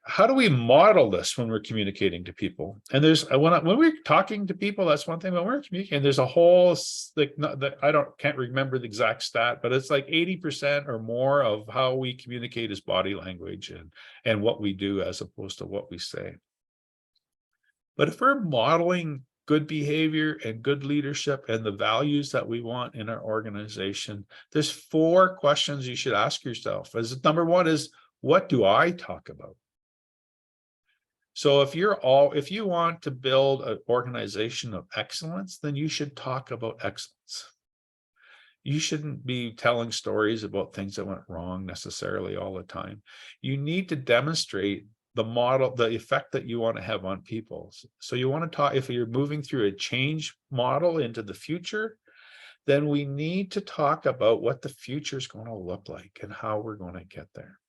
how do we model this when we're communicating to people? And there's when we're talking to people, that's one thing. When we're communicating, there's a whole like can't remember the exact stat, but it's like 80% or more of how we communicate is body language and what we do as opposed to what we say. But if we're modeling good behavior and good leadership and the values that we want in our organization, there's 4 questions you should ask yourself. As number one is, what do I talk about? So if you want to build an organization of excellence, then you should talk about excellence. You shouldn't be telling stories about things that went wrong necessarily all the time. You need to demonstrate the model, the effect that you want to have on people. So you want to talk, if you're moving through a change model into the future, then we need to talk about what the future is going to look like and how we're going to get there.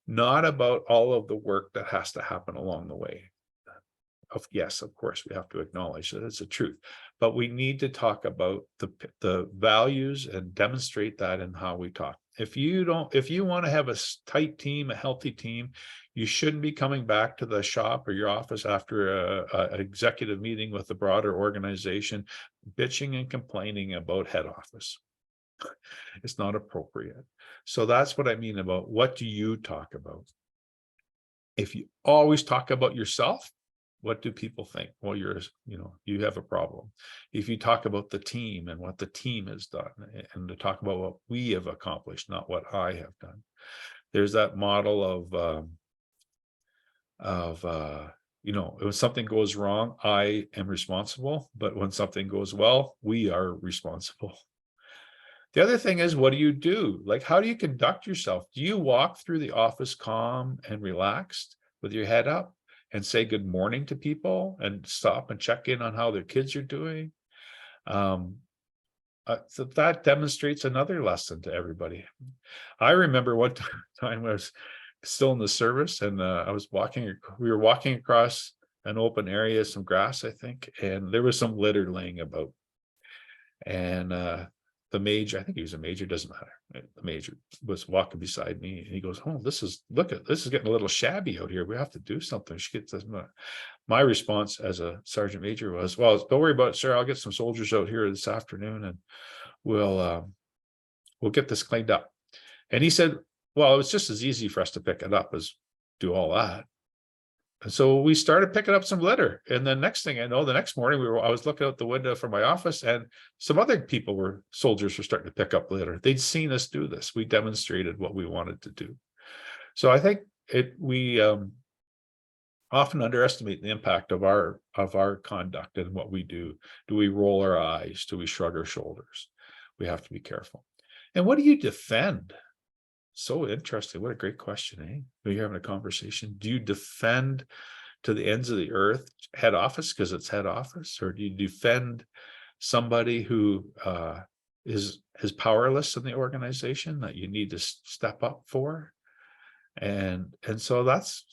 Not about all of the work that has to happen along the way. Yes, of course, we have to acknowledge that it's a truth, but we need to talk about the values and demonstrate that in how we talk. If you want to have a tight team, a healthy team, you shouldn't be coming back to the shop or your office after an executive meeting with the broader organization, bitching and complaining about head office. It's not appropriate. So that's what I mean about what do you talk about? If you always talk about yourself, what do people think? Well, you have a problem. If you talk about the team and what the team has done, and to talk about what we have accomplished, not what I have done. There's that model of when something goes wrong, I am responsible, but when something goes well, we are responsible. The other thing is, what do you do? Like, how do you conduct yourself? Do you walk through the office calm and relaxed with your head up and say good morning to people and stop and check in on how their kids are doing? So that demonstrates another lesson to everybody. I remember one time I was still in the service, and we were walking across an open area, some grass, I think, and there was some litter laying about. And the major, I think he was a major, doesn't matter. The major was walking beside me, and he goes, "Oh, this is getting a little shabby out here. We have to do something." She gets this. My response as a sergeant major was, "Well, don't worry about it, sir. I'll get some soldiers out here this afternoon, and we'll get this cleaned up." And he said, "Well, it was just as easy for us to pick it up as do all that." And so we started picking up some litter. And the next thing I know, the next morning I was looking out the window from my office, and some other soldiers were starting to pick up litter. They'd seen us do this. We demonstrated what we wanted to do. So I think we often underestimate the impact of our conduct and what we do. Do we roll our eyes? Do we shrug our shoulders? We have to be careful. And what do you defend? So interesting. What a great question, eh? When you're having a conversation, do you defend to the ends of the earth head office because it's head office, or do you defend somebody who is powerless in the organization that you need to step up for? And so that's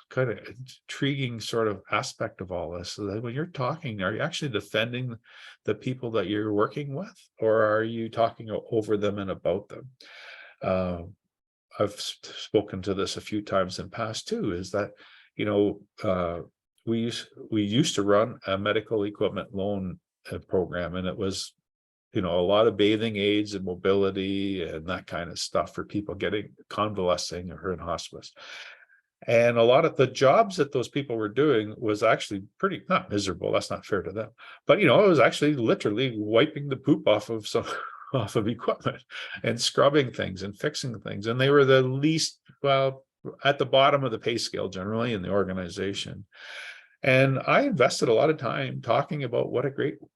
kind of intriguing sort of aspect of all this. So that when you're talking, are you actually defending the people that you're working with, or are you talking over them and about them? I've spoken to this a few times in past too, is that, we used to run a medical equipment loan program, and it was, a lot of bathing aids and mobility and that kind of stuff for people convalescing or in hospice. And a lot of the jobs that those people were doing was actually pretty, not miserable. That's not fair to them, but it was actually literally wiping the poop off of equipment and scrubbing things and fixing things. And they were the least, well, at the bottom of the pay scale generally in the organization. And I invested a lot of time talking about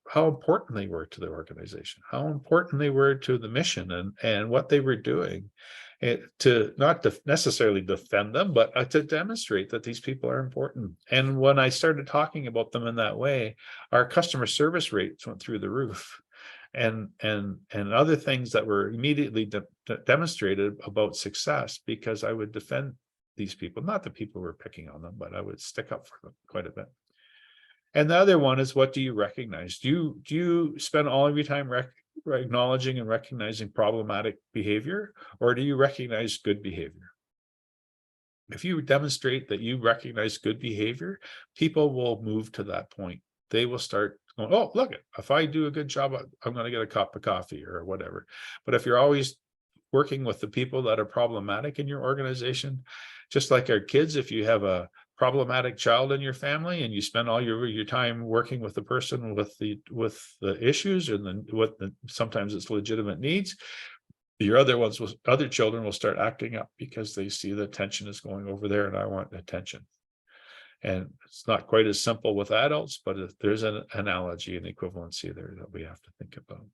how important they were to the organization, how important they were to the mission and what they were doing, to not necessarily defend them, but to demonstrate that these people are important. And when I started talking about them in that way, our customer service rates went through the roof. And other things that were immediately demonstrated about success, because I would defend these people, not the people who were picking on them, but I would stick up for them quite a bit. And the other one is, what do you recognize? Do you spend all of your time acknowledging and recognizing problematic behavior, or do you recognize good behavior? If you demonstrate that you recognize good behavior, people will move to that point. They will start going, oh, look, if I do a good job, I'm going to get a cup of coffee or whatever. But if you're always working with the people that are problematic in your organization, just like our kids, if you have a problematic child in your family and you spend all your time working with the person with the issues and then sometimes it's legitimate needs, your other children will start acting up because they see the attention is going over there and I want attention. And it's not quite as simple with adults, but there's an analogy and equivalency there that we have to think about.